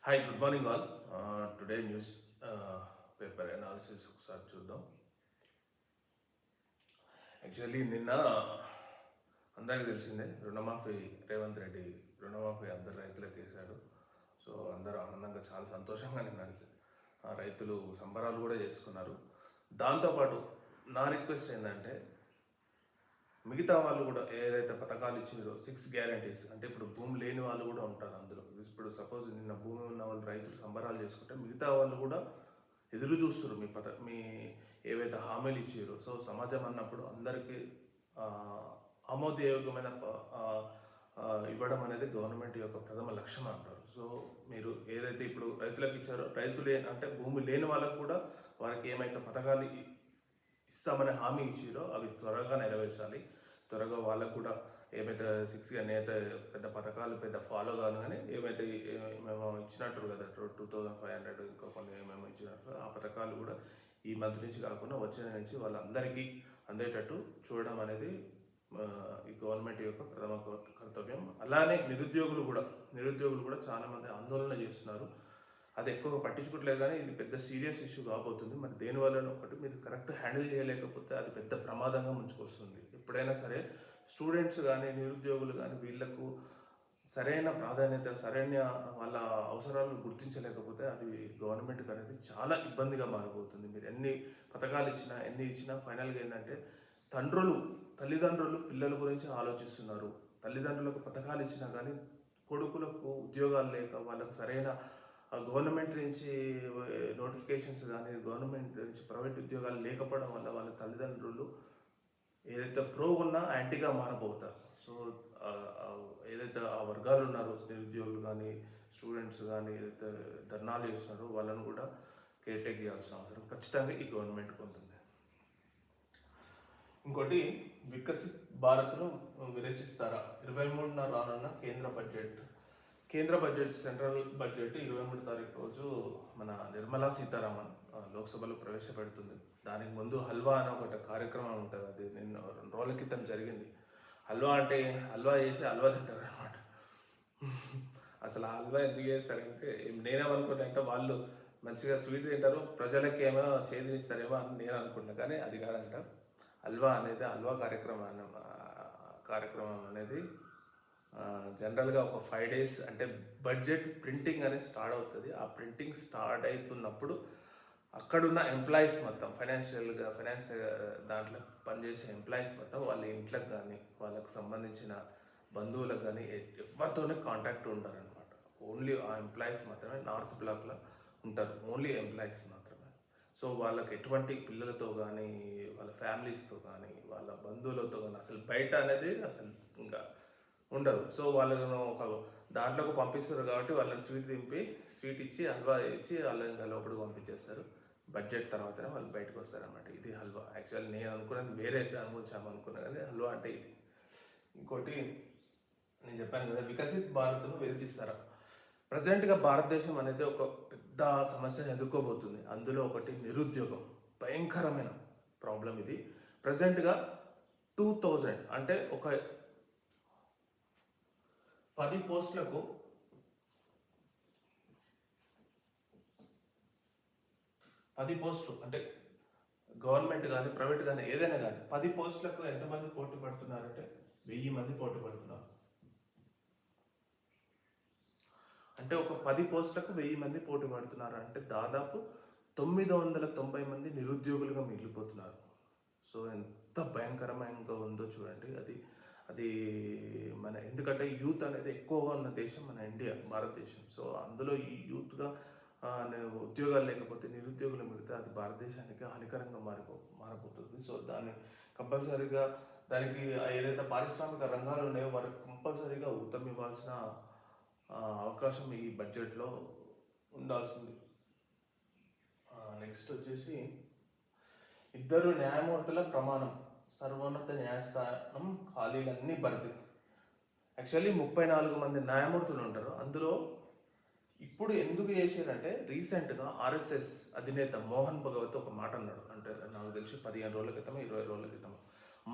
Hi good morning all. Today news paper analysis ఒకసారి చూద్దాం. Actually నిన్న అందరికీ తెలిసిందే రుణమాఫీ రేవంత్ రెడ్డి రుణమాఫీ అందరు రైతులకు వేశాడు. సో అందరూ ఆనందంగా చాలా సంతోషంగా నిన్న రైతులు సంబరాలు కూడా చేసుకున్నారు. దాంతోపాటు నా రిక్వెస్ట్ ఏంటంటే మిగతా వాళ్ళు కూడా ఏదైతే పథకాలు ఇచ్చినారో 6 గ్యారంటీస్, అంటే ఇప్పుడు భూమి లేని వాళ్ళు కూడా ఉంటారు అందులో. ఇప్పుడు సపోజ్ నిన్న భూమి ఉన్న వాళ్ళు రైతులు సంబరాలు చేసుకుంటే మిగతా వాళ్ళు కూడా ఎదురు చూస్తారు మీ ఏవైతే హామీలు ఇచ్చారో. సో సమాజం అన్నప్పుడు అందరికీ ఆమోదయోగ్యమైన ఇవ్వడం అనేది గవర్నమెంట్ యొక్క ప్రథమ లక్ష్యం అంటారు. సో మీరు ఏదైతే ఇప్పుడు రైతులకు ఇచ్చారో, అంటే భూమి లేని వాళ్ళకు కూడా వారికి ఏమైతే పథకాలు ఇస్తామనే హామీ ఇచ్చారో అవి త్వరగా నెరవేర్చాలి. త్వరగా వాళ్ళకు కూడా ఏమైతే 6 కానీ అయితే పెద్ద పథకాలు పెద్ద ఫాలో కాను, కానీ ఏమైతే మేము ఇచ్చినట్టు కదా 2500 ఇంకా కొన్ని ఏమేమో ఇచ్చినట్టు ఆ పథకాలు కూడా ఈ మంత్ నుంచి కాకుండా వచ్చే నుంచి వాళ్ళందరికీ అందేటట్టు చూడడం అనేది ఈ గవర్నమెంట్ యొక్క ప్రథమ కర్తవ్యం. అలానే నిరుద్యోగులు కూడా చాలామంది ఆందోళన చేస్తున్నారు. అది ఎక్కువగా పట్టించుకోవట్లేదు, కానీ ఇది పెద్ద సీరియస్ ఇష్యూ కాబోతుంది. మరి దేనివల్ల ఒకటి మీరు కరెక్ట్ హ్యాండిల్ చేయలేకపోతే అది పెద్ద ప్రమాదంగా ముంచుకొస్తుంది. ఎప్పుడైనా సరే స్టూడెంట్స్ కానీ నిరుద్యోగులు కానీ వీళ్లకు సరైన ప్రాధాన్యత, సరైన వాళ్ళ అవసరాలను గుర్తించలేకపోతే అది గవర్నమెంట్కి అనేది చాలా ఇబ్బందిగా మారిపోతుంది. మీరు ఎన్ని పథకాలు ఇచ్చినా ఫైనల్గా ఏంటంటే తల్లిదండ్రులు పిల్లల గురించి ఆలోచిస్తున్నారు. తల్లిదండ్రులకు పథకాలు ఇచ్చినా కానీ కొడుకులకు ఉద్యోగాలు లేక వాళ్ళకు సరైన గవర్నమెంట్ నుంచి నోటిఫికేషన్స్ కానీ గవర్నమెంట్ నుంచి ప్రైవేట్ ఉద్యోగాలు లేకపోవడం వల్ల వాళ్ళ తల్లిదండ్రులు ఏదైతే ప్రో ఉన్నా యాంటీగా మారబోతారు. సో ఏదైతే ఆ వర్గాలు ఉన్నారో నిరుద్యోగులు కానీ స్టూడెంట్స్ కానీ ఏదైతే ధర్నాలు చేస్తున్నారో వాళ్ళను కూడా కేర్ టేక్ చేయాల్సిన అవసరం ఖచ్చితంగా ఈ గవర్నమెంట్కి ఉంటుంది. ఇంకోటి, వికసిత్ భారత్ను విరచిస్తారా? 23న రానున్న కేంద్ర బడ్జెట్ సెంట్రల్ బడ్జెట్ 23 తారీఖు రోజు మన నిర్మలా సీతారామన్ లోక్సభలో ప్రవేశపెడుతుంది. దానికి ముందు హల్వా అనే ఒక కార్యక్రమం ఉంటుంది. అది నిన్న 2 రోజుల క్రితం జరిగింది. హల్వా అంటే హల్వా చేసి హల్వా తింటారు అనమాట. అసలు ఆ హల్వా ఎందుకు చేస్తారంటే నేనేమనుకుంటా అంటే వాళ్ళు మంచిగా స్వీట్ తింటారు, ప్రజలకి ఏమో చేదినిస్తారేమో అని నేను అనుకుంటున్నా, కానీ అది కాదంట. హల్వా కార్యక్రమం అనేది జనరల్గా ఒక 5 days అంటే బడ్జెట్ ప్రింటింగ్ అనేది స్టార్ట్ అవుతుంది. ఆ ప్రింటింగ్ స్టార్ట్ అవుతున్నప్పుడు అక్కడున్న ఎంప్లాయీస్ మొత్తం ఫైనాన్స్ దాంట్లో పనిచేసే ఎంప్లాయీస్ మొత్తం వాళ్ళ ఇంట్లకు కానీ వాళ్ళకు సంబంధించిన బంధువులకు కానీ ఎవరితోనే కాంటాక్ట్ ఉంటారనమాట. ఓన్లీ ఆ ఎంప్లాయీస్ మాత్రమే నార్త్ బ్లాక్లో ఉంటారు, ఓన్లీ ఎంప్లాయీస్ మాత్రమే. సో వాళ్ళకి ఎటువంటి పిల్లలతో కానీ వాళ్ళ ఫ్యామిలీస్తో కానీ వాళ్ళ బంధువులతో కానీ అసలు బయట అనేది అసలు ఇంకా ఉండదు. సో వాళ్ళను ఒక దాంట్లోకి పంపిస్తారు కాబట్టి వాళ్ళని స్వీట్ ఇచ్చి హల్వా ఇచ్చి వాళ్ళని ఇంకా లోపలికి పంపించేస్తారు. బడ్జెట్ తర్వాతనే వాళ్ళు బయటకు వస్తారనమాట. ఇది హల్వా. యాక్చువల్లీ నేను అనుకున్నది వేరే అనుకున్నా, కానీ హల్వా అంటే ఇది. ఇంకోటి, నేను చెప్పాను కదా వికసిత్ భారత్ను విరచిస్తారా. ప్రజెంట్గా భారతదేశం అనేది ఒక పెద్ద సమస్యను ఎదుర్కోబోతుంది. అందులో ఒకటి నిరుద్యోగం, భయంకరమైన ప్రాబ్లం ఇది. ప్రజెంట్గా 2000 అంటే ఒక 10 పోస్టులకు 10 పోస్టులు అంటే గవర్నమెంట్ కానీ ప్రైవేట్ కానీ ఏదైనా కానీ 10 పోస్టులకు ఎంతమంది పోటీ పడుతున్నారంటే 1000 మంది పోటీ పడుతున్నారు. అంటే ఒక 10 పోస్టులకు 1000 మంది పోటీ పడుతున్నారు అంటే దాదాపు 990 మంది నిరుద్యోగులుగా మిగిలిపోతున్నారు. సో ఎంత భయంకరంగా ఉందో చూడండి. అది మన ఎందుకంటే యూత్ అనేది ఎక్కువగా ఉన్న దేశం మన భారతదేశం. సో అందులో ఈ యూత్గా ఉద్యోగాలు లేకపోతే నిరుద్యోగులు మిగిలితే అది భారతదేశానికి హానికరంగా మారిపోతుంది. సో దాన్ని కంపల్సరీగా దానికి ఏదైతే పారిశ్రామిక రంగాలు ఉన్నాయో వారికి కంపల్సరీగా ఊతం ఇవ్వాల్సిన అవకాశం ఈ బడ్జెట్లో ఉండాల్సింది. నెక్స్ట్ వచ్చేసి 2 న్యాయమూర్తుల ప్రమాణం, సర్వోన్నత న్యాయస్థానం ఖాళీలన్నీ భర్తీ. యాక్చువల్లీ 34 మంది న్యాయమూర్తులు ఉంటారు. అందులో ఇప్పుడు ఎందుకు చేశారంటే రీసెంట్గా ఆర్ఎస్ఎస్ అధినేత మోహన్ భగవత్ ఒక మాట అన్నాడు. అంటే నాకు తెలిసి 15 రోజుల క్రితం 20 రోజుల క్రితం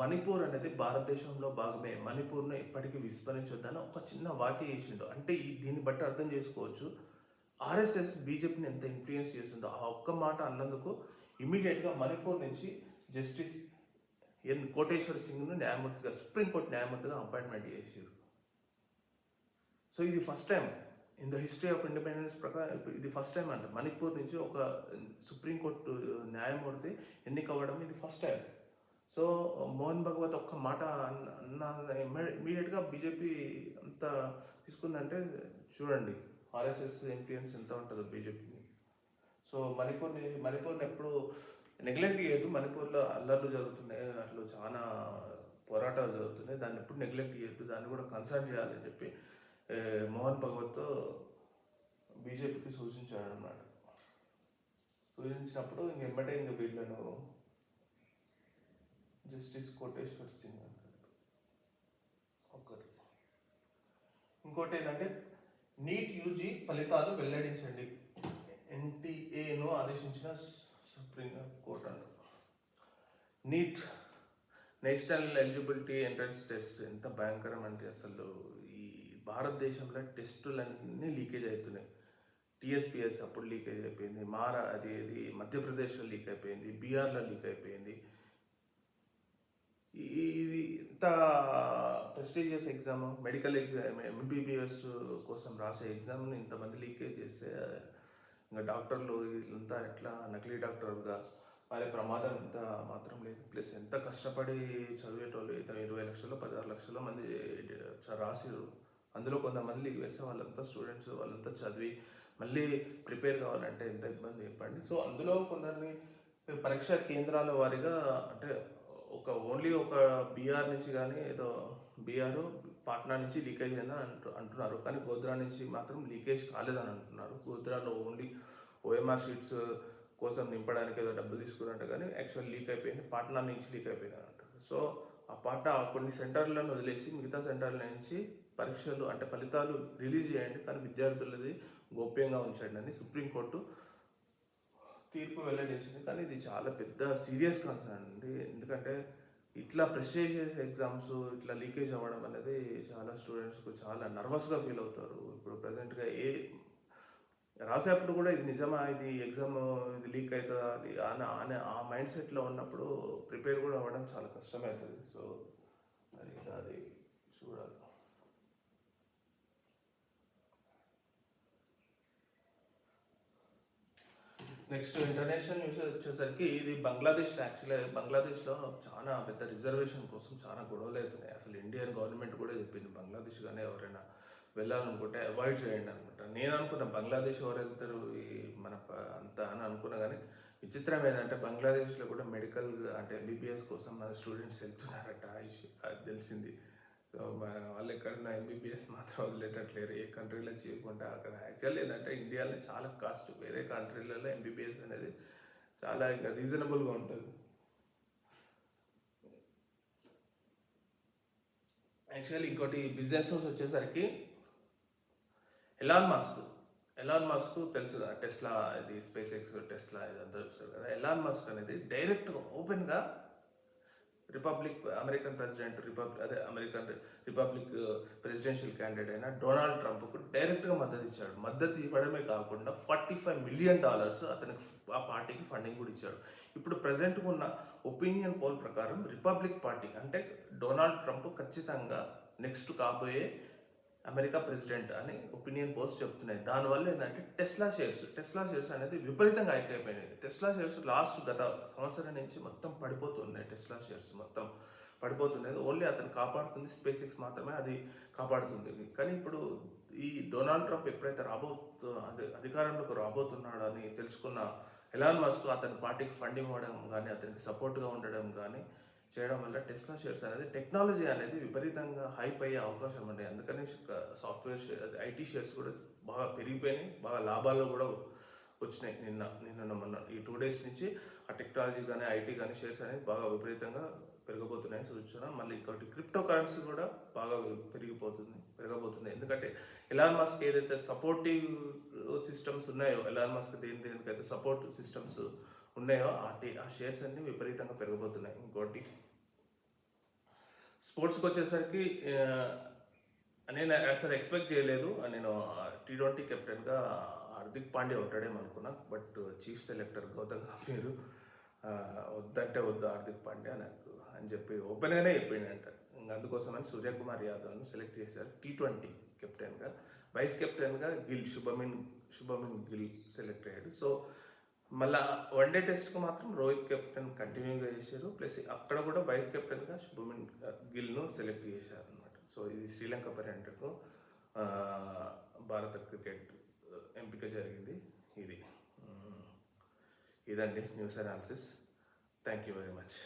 మణిపూర్ అనేది భారతదేశంలో భాగమే, మణిపూర్ను ఎప్పటికీ విస్మరించొద్దని ఒక చిన్న వాక్య చేసిండు. అంటే దీన్ని బట్టి అర్థం చేసుకోవచ్చు ఆర్ఎస్ఎస్ బీజేపీని ఎంత ఇన్ఫ్లుయెన్స్ చేస్తుందో ఆ ఒక్క మాట అన్నందుకు ఇమీడియట్గా మణిపూర్ నుంచి జస్టిస్ ఎన్ కోటేశ్వర్ సింగ్ను న్యాయమూర్తిగా సుప్రీంకోర్టు న్యాయమూర్తిగా అపాయింట్మెంట్ చేశారు. సో ఇది first time in the history of independence ప్రకారం ఇది ఫస్ట్ టైం అంట మణిపూర్ నుంచి ఒక సుప్రీంకోర్టు న్యాయమూర్తి ఎన్నికవ్వడం ఇది first time. So Mohan Bhagwat ఒక్క మాట అన్న ఇమీడియట్గా బీజేపీ అంత తీసుకుందంటే చూడండి ఆర్ఎస్ఎస్ ఇన్ఫ్లుయెన్స్ ఎంత ఉంటుందో బీజేపీని. సో మణిపూర్ని ఎప్పుడు నెగ్లెక్ట్ చేయొద్దు. మణిపూర్లో అల్లర్లు జరుగుతున్నాయి, అట్లా చాలా పోరాటాలు జరుగుతున్నాయి, దాన్ని ఎప్పుడు నెగ్లెక్ట్ చేయొద్దు, దాన్ని కూడా కన్సర్న్ చేయాలని చెప్పి మోహన్ భగవత్ బీజేపీకి సూచించాడు అన్నమాట. సూచించినప్పుడు వెంబడే వీళ్ళను జస్టిస్ కోటేశ్వర్ సింగ్ అంటారు ఒకటి. ఇంకోటి ఏంటంటే నీట్ యూజీ ఫలితాలు వెల్లడించండి, ఎన్టీఏను ఆదేశించిన సుప్రీం కోర్టు అంటారు. Neat national eligibility entrance test ఎంత భయంకరం అంటే అసలు ఈ భారతదేశంలో టెస్టులన్నీ లీకేజ్ అవుతున్నాయి. టీఎస్పీఎస్ అప్పుడు లీకేజ్ అయిపోయింది, అది మధ్యప్రదేశ్లో లీక్ అయిపోయింది, బీహార్లో లీక్ అయిపోయింది. ఇది ఇంత prestigious exam, medical exam, MBBS కోసం రాసే ఎగ్జామ్ని ఇంతమంది లీకేజ్ చేస్తే ఇంకా డాక్టర్లు వీళ్ళంతా ఎట్లా నకిలీ డాక్టర్గా వాళ్ళ ప్రమాదం ఎంత మాత్రం లేదు. ప్లస్ ఎంత కష్టపడి చదివేటోళ్ళు 20 లక్షలు 16 లక్షల మంది రాసిరు. అందులో కొంతమంది లీక్ వేస్తే వాళ్ళంతా స్టూడెంట్స్, వాళ్ళంతా చదివి మళ్ళీ ప్రిపేర్ కావాలంటే ఎంత ఇబ్బంది చెప్పండి. సో అందులో కొందరిని పరీక్షా కేంద్రాల వారిగా అంటే ఓన్లీ ఒక బీహార్ నుంచి కానీ ఏదో బీహార్ పాట్నా నుంచి లీకేజ్ అయిందని అంటున్నారు, కానీ గోధ్రా నుంచి మాత్రం లీకేజ్ కాలేదని అంటున్నారు. గోధ్రాలో ఓన్లీ ఓఎంఆర్ షీట్స్ కోసం నింపడానికి ఏదో డబ్బులు తీసుకున్నట్టు, కానీ యాక్చువల్ లీక్ అయిపోయింది పాట్నా నుంచి లీక్ అయిపోయింది అంటారు. సో ఆ పాట్నా కొన్ని సెంటర్లను వదిలేసి మిగతా సెంటర్ల నుంచి పరీక్షలు అంటే ఫలితాలు రిలీజ్ చేయండి, కానీ విద్యార్థులది గోప్యంగా ఉంచండి అని సుప్రీంకోర్టు తీర్పు వెల్లడించింది. కానీ ఇది చాలా పెద్ద సీరియస్ కన్సర్న్ అండి, ఎందుకంటే ఇట్లా ప్రెస్టీజియస్ ఎగ్జామ్స్ ఇట్లా లీకేజ్ అవ్వడం అనేది చాలా స్టూడెంట్స్కు చాలా నర్వస్గా ఫీల్ అవుతారు. ఇప్పుడు ప్రజెంట్గా రాసేటప్పుడు కూడా ఇది నిజమా, ఇది ఎగ్జామ్ ఇది లీక్ అవుతుందా అని ఆ మైండ్ సెట్లో ఉన్నప్పుడు ప్రిపేర్ కూడా అవ్వడం చాలా కష్టమవుతుంది. సో అది చూడాలి. నెక్స్ట్ ఇంటర్నేషనల్ న్యూస్ వచ్చేసరికి ఇది బంగ్లాదేశ్లో చాలా పెద్ద రిజర్వేషన్ కోసం చాలా గొడవలు అవుతున్నాయి. అసలు ఇండియన్ గవర్నమెంట్ కూడా చెప్పింది బంగ్లాదేశ్ కానీ ఎవరైనా వెళ్ళాలనుకుంటే అవాయిడ్ చేయండి అనమాట. నేను అనుకున్న బంగ్లాదేశ్ ఎవరు వెళ్తారు మన అంత అని అనుకున్నా, కానీ విచిత్రం ఏంటంటే బంగ్లాదేశ్లో కూడా మెడికల్ అంటే ఎంబీబీఎస్ కోసం మన స్టూడెంట్స్ వెళ్తున్నారట, అది తెలిసింది. సో వాళ్ళు ఎక్కడన్నా ఎంబీబీఎస్ మాత్రం వదిలేటట్లేరు, ఏ కంట్రీలో చేయకుండా అక్కడ. యాక్చువల్లీ ఏంటంటే ఇండియాలో చాలా కాస్ట్, వేరే కంట్రీలలో ఎంబీబీఎస్ అనేది చాలా ఇంకా రీజనబుల్గా ఉంటుంది. యాక్చువల్లీ ఇంకోటి బిజినెస్ వచ్చేసరికి ఎలాన్ మస్క్ తెలుసు కదా, టెస్లా ఇది స్పేస్ ఎక్స్ టెస్లా ఇదంతా చూస్తారు కదా. ఎలాన్ మస్క్ అనేది డైరెక్ట్గా ఓపెన్గా అమెరికన్ రిపబ్లిక్ ప్రెసిడెన్షియల్ క్యాండిడేట్ అయిన డొనాల్డ్ ట్రంప్కు డైరెక్ట్గా మద్దతు ఇచ్చాడు. మద్దతు ఇవ్వడమే కాకుండా $45 మిలియన్ అతనికి ఆ పార్టీకి ఫండింగ్ కూడా ఇచ్చాడు. ఇప్పుడు ప్రజెంట్ ఉన్న ఒపీనియన్ పోల్ ప్రకారం రిపబ్లిక్ పార్టీ అంటే డొనాల్డ్ ట్రంప్ ఖచ్చితంగా నెక్స్ట్ కాబోయే అమెరికా ప్రెసిడెంట్ అని ఒపీనియన్ పోల్స్ చెప్తున్నాయి. దానివల్ల ఏంటంటే టెస్లా షేర్స్ అనేది విపరీతంగా అయిపోయినాయి. టెస్లా షేర్స్ గత సంవత్సరం నుంచి మొత్తం పడిపోతున్నాయి. టెస్లా షేర్స్ మొత్తం పడిపోతున్నది. ఓన్లీ అతను కాపాడుతుంది స్పేస్ ఎక్స్ మాత్రమే అది కాపాడుతుంది. కానీ ఇప్పుడు ఈ డొనాల్డ్ ట్రంప్ ఎప్పుడైతే అధికారంలోకి రాబోతున్నాడు అని తెలుసుకున్న ఎలాన్ మస్క్ అతని పార్టీకి ఫండింగ్ ఇవ్వడం కానీ అతనికి సపోర్ట్గా ఉండడం కానీ చేయడం వల్ల టెస్లా షేర్స్ అనేది టెక్నాలజీ అనేది విపరీతంగా హైప్ అయ్యే అవకాశం ఉంది. అందుకని సాఫ్ట్వేర్ ఐటీ షేర్స్ కూడా బాగా పెరిగిపోయినాయి, బాగా లాభాల్లో కూడా వచ్చినాయి. మొన్న ఈ 2 days నుంచి ఆ టెక్నాలజీ కానీ ఐటీ కానీ షేర్స్ అనేది బాగా విపరీతంగా పెరగబోతున్నాయి సూచన. మళ్ళీ ఇంకోటి క్రిప్టో కరెన్సీ కూడా బాగా పెరగబోతుంది. ఎందుకంటే ఎలాన్ మస్క్ ఏదైతే సపోర్టివ్ సిస్టమ్స్ ఉన్నాయో, ఎలాన్ మస్క్ దేనికైతే సపోర్ట్ సిస్టమ్స్ ఉన్నాయో ఆ షేర్స్ అన్ని విపరీతంగా పెరగబోతున్నాయి. ఇంకోటి స్పోర్ట్స్కి వచ్చేసరికి నేను అసలు ఎక్స్పెక్ట్ చేయలేదు. నేను T20 కెప్టెన్గా హార్దిక్ పాండ్యా ఉంటాడేమో అనుకున్నా, but chief selector Gautam Gambhir వద్దంటే వద్దు హార్దిక్ పాండ్యా నాకు అని చెప్పి ఓపెన్గానే చెప్పిండంట. ఇంకా అందుకోసమని సూర్యకుమార్ యాదవ్ని సెలెక్ట్ చేశారు T20 కెప్టెన్గా. వైస్ కెప్టెన్గా శుభమిన్ గిల్ సెలెక్ట్ అయ్యాడు. సో మళ్ళీ వన్డే టెస్ట్కు మాత్రం రోహిత్ కెప్టెన్ కంటిన్యూగా చేశారు, ప్లస్ అక్కడ కూడా వైస్ కెప్టెన్గా శుభమిన్ గిల్ను సెలెక్ట్ చేశారు అనమాట. సో ఇది శ్రీలంక పర్యటనకు భారత క్రికెట్ ఎంపిక జరిగింది. ఇదండి news analysis. Thank you very much.